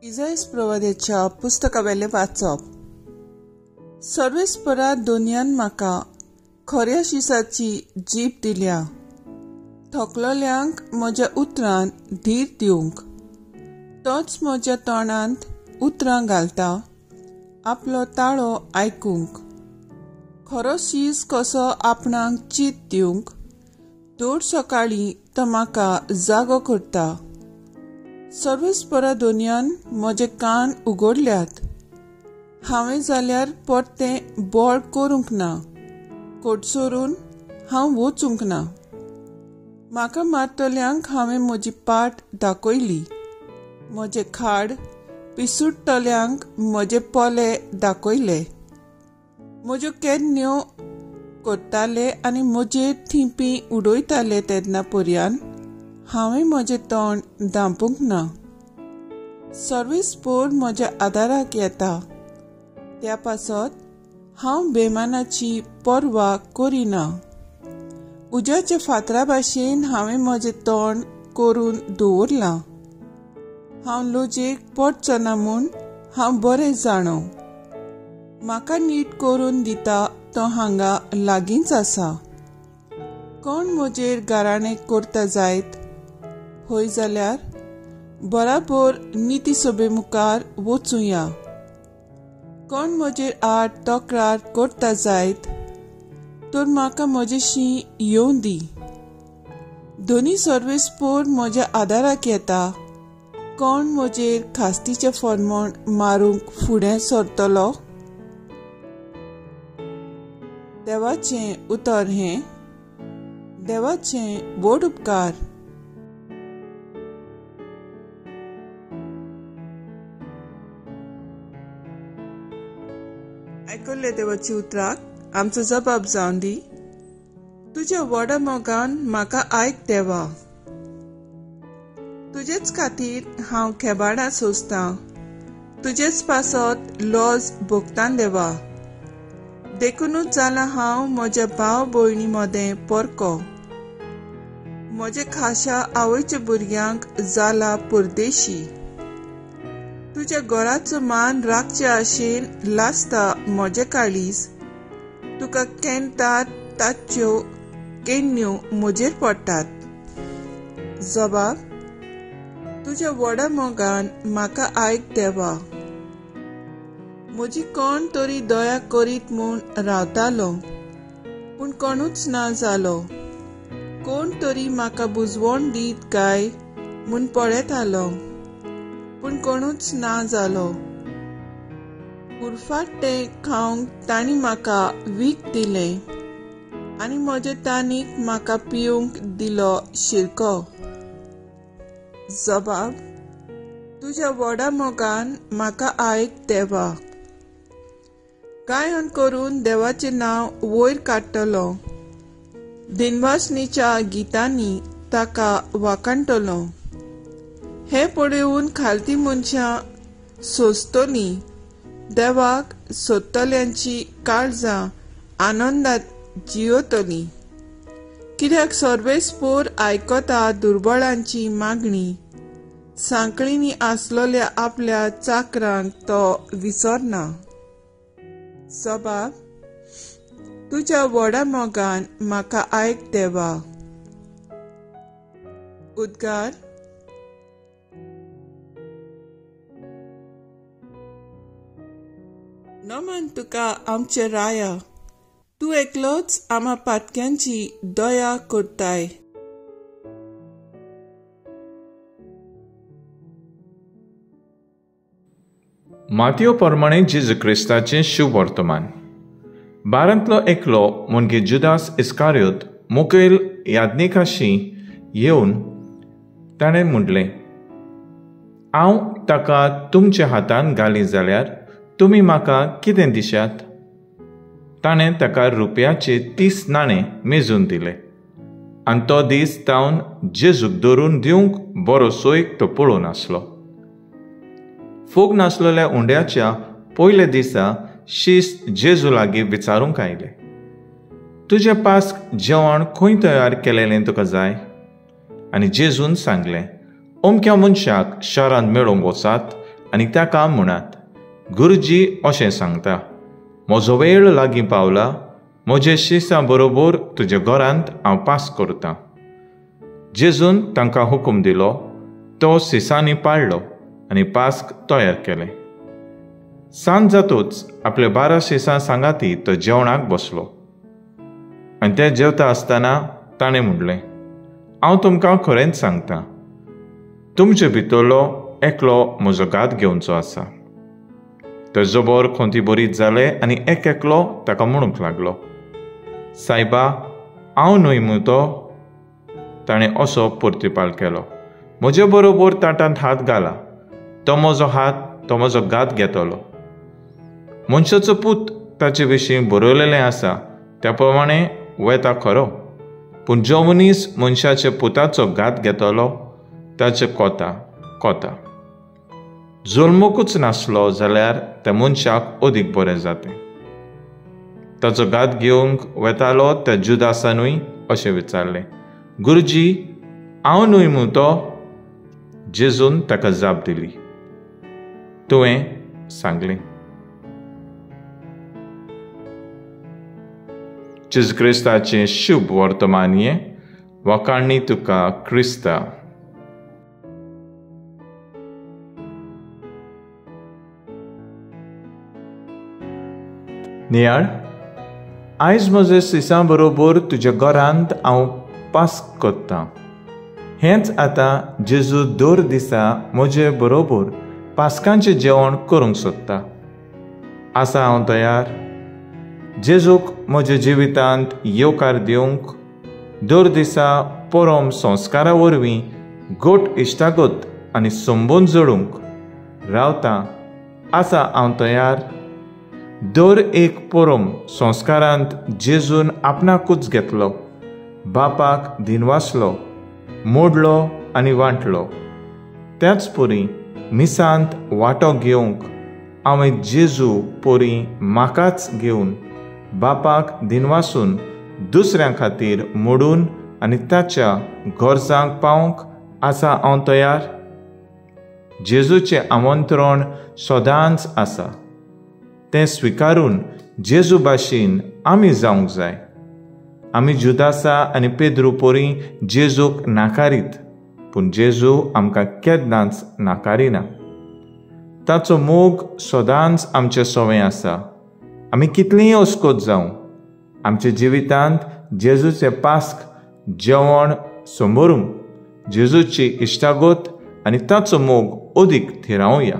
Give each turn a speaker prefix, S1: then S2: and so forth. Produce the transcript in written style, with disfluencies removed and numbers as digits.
S1: इसायास प्रवाद्याच्या पुस्तकावेले वाचप. सर्वेस्परा दोनयान म्हाका खऱ्या शिसाची जीप दिल्या. थकलोल्यांक म्हज्या उतरान धीर दिवंक. तोच म्हज्या तोंडांत उतरां घालता, आपलो ताळो आयकूंक. खरो शीस कसो आपणाक चीत दिवंक. दर सकाळी तो म्हाका जागो करता. सर्वेस्परा दोनयान म्हजे कान उगडल्यात. हांवें जाल्यार परतें बोळ करूंक ना. कोडसोरून हांव वचूंक ना. म्हाका मारतल्यांक हांवें म्हजी पाट दाखयली. म्हजे खाड पिसूडटल्यांक म्हजे पोले दाखयले. म्हज्यो केन्न्यो कोत्ताले आनी म्हजेर थिंपी उडयताले तेन्ना पर्यान हांवें म्हजें तोंड धांपूंक ना. सर्वेस्पर म्हज्या आदाराक येता. त्या पासत हांव बेमानाची पर्वा करिना. उज्याच्या फातरा भाशेन हांवें म्हजें तोंड करून दवरलां. हांव लजेक पडचो ना म्हूण हांव बरें जाणो. म्हाका नीट करून दिता तो हांगा लागींच आसा. कोण म्हजेर गाराणें करता जायत हय जाल्यार बराबर निती सभे मुखार वचूया. कोण म्हजेर आड तक्रार करता जायत तर म्हाका म्हजेशी येवं दी. दोनी सर्वेस्पर म्हज्या आदाराक येता. कोण म्हजेर खास्तीचें फर्मोण मारूंक फुडें सरतलो? देवाचें उतर हें. देवाचें व्हड उपकार. आयकल्ले देवाची उतराक आमचो जबाब जावन दी. तुज्या व्हडा मोगान म्हाका आयक देवा. तुजेच खातीर हांव खेबाडां सोंसतां. तुजेच पासत लॉज भोगतां देवा. देखूनच जालां हांव म्हज्या भाव भयणी मोदें परको. म्हज्या खाशा आवयच्या भुरग्यांक जाला परदेशी. तुज्या घराचो मान राखचे आशेन लासता म्हजें काळीज. तुका केन्तात ताच्यो केन्न्यो म्हजेर पडटात. जबाब. तुज्या व्हडा मोगान म्हाका आयक देवा. म्हजी कोण तरी दया करीत म्हूण रावतालो पूण कोणूच ना जालो. कोण तरी म्हाका बुजवण दीत काय म्हूण पळयतालो पूण कोणूच ना जालो. उरफाटें खावंक तांणी म्हाका वीख दिलें आनी म्हजे तांनीक म्हाका पिवंक दिलो शिरको. जबाब. तुज्या व्हडा मोगान म्हाका आयक देवा. गायन करून देवाचें नांव वयर काडटलो. दिनवासनीच्या गितांनी ताका वाखाणटलो. हें पळोवन खालती मनशां सोंसतलीं. देवाक सोदतल्यांची काळजां आनंदात जियेतलीं. कित्याक सर्वेस्पर आयकता दुर्बळांची मागणी. सांकळींनी आसलोल्या आपल्या चाकरांक तो विसरना. जबाब. तुज्या व्हडा मोगान म्हाका आयक देवा. उद्गार. नमन तुका आमचे राया. तूं एकलोच आमा पातक्यांची दया करताय.
S2: मातयो प्रमाणे जेजू क्रिस्ताचें शुभ वर्तमान. बारांतलो एकलो म्हणजे जुदास इस्कारियोत मुखेल याज्ञिकाशी येवन ताणें म्हणलें, हांव ताका तुमच्या हातान घाली जाल्यार तुमी म्हाका कितें दिशात? ताणें ताका रुपयाचे 30 नाणे मेजून दिले आनी तो दीस तावन जेजूक धरून दिवंक बरो सोयीक तो पळोवन आसलो. फोग नासलेल्या उंड्याच्या पयल्या दिसा शिस्त जेजू लागीं विचारूंक आयलें, तुज्या पास्क जेवण खंय तयार केलेलें तुका जाय? आनी जेजून सांगलें, अमक्या मनशाक शारांत मेळोवंक वचात आनी ताका म्हणात, गुरुजी अशें सांगता, म्हजो वेळ लागीं पावला, म्हजे शिसां बरोबर तुज्या घरांत हांव पास करतां. जेजून तांकां हुकूम दिलो, तो शिसांनी पाळ्ळो आनी पास्क तयार केलें. सांज जातूच आपल्या 12 शिसां सांगाती तो जेवणाक बसलो. आनी ते जेवता आसतना ताणें म्हणलें, हांव तुमकां खरेंच सांगतां, तुमचे भितरलो एकलो म्हजो घात घेवचो आसा. तो जोबोर खोंती बरीत जाले आनी एकलो ताका म्हणूंक लागलो, सायबा, हांव न्हय मूं तो. ताणें असो परतिपाल केलो, म्हजे बरोबर ताटांत हात घाला, तो म्हजो घात घेतलो. मनशाचो पूत ताचे विशीं बरयलेलें आसा त्या प्रमाणें वेता खरो, पूण जो मनीस मनशाच्या पुताचो घात घेतलो ताचें कोता. जल्मोकूच नासलो जाल्यार त्या मनशाक अदीक बरें जातें. ताचो घात घेवंक वेतालो त्या जुदासानूय अशें विचारलें, गुरुजी, हांव न्हय मूं तो? जेजून ताका जाप दिली, तुवें सांगलें. जेजू क्रिस्ताचें शुभ वर्तमान हें वखाणी तुका क्रिस्ता. नियाळ, आयज म्हज्या शिसां बरोबर तुज्या घरांत हांव पास्क करतां. हेंच आतां जेजू दर दिसा म्हजे बरोबर पास्कांचें जेवण करूंक सोदता. आसा हांव तयार? जेजूक म्हज्या जिवितांत येवकार दिवंक, दर दिसा परम संस्कारा वरवीं गोट इश्टागत आनी संबंद जोडूंक रावतां. आसा हांव तयार? दर एक परम संस्कारांत जेजून आपणाकूच घेतलो, बापाक दिनवासलो, मोडलो आनी वांटलो. त्याच परी मिसांत वांटो घेवंक हांवें जेजू परी म्हाकाच घेवन बापाक दिनवासून दुसऱ्यां खातीर मोडून आनी ताच्या गरजांक पावंक आसा हांव तयार. जेजूचें आमंत्रण सदांच आसा. तें स्विकारून जेजू भाशेन आमी जावंक जाय. आमी जुदासा आनी पेद्रू परी जेजूक नाकारीत, पूण जेजू आमकां केन्नाच नाकारिना. ताचो मोग सदांच आमचे सवय आसा. आमी कितलींय अस्कोत जावं, आमच्या जिवितांत जेजूचें पास्क जेवण समोरूंक जेजूची इश्टागत आनी ताचो मोग अदीक थिरावया.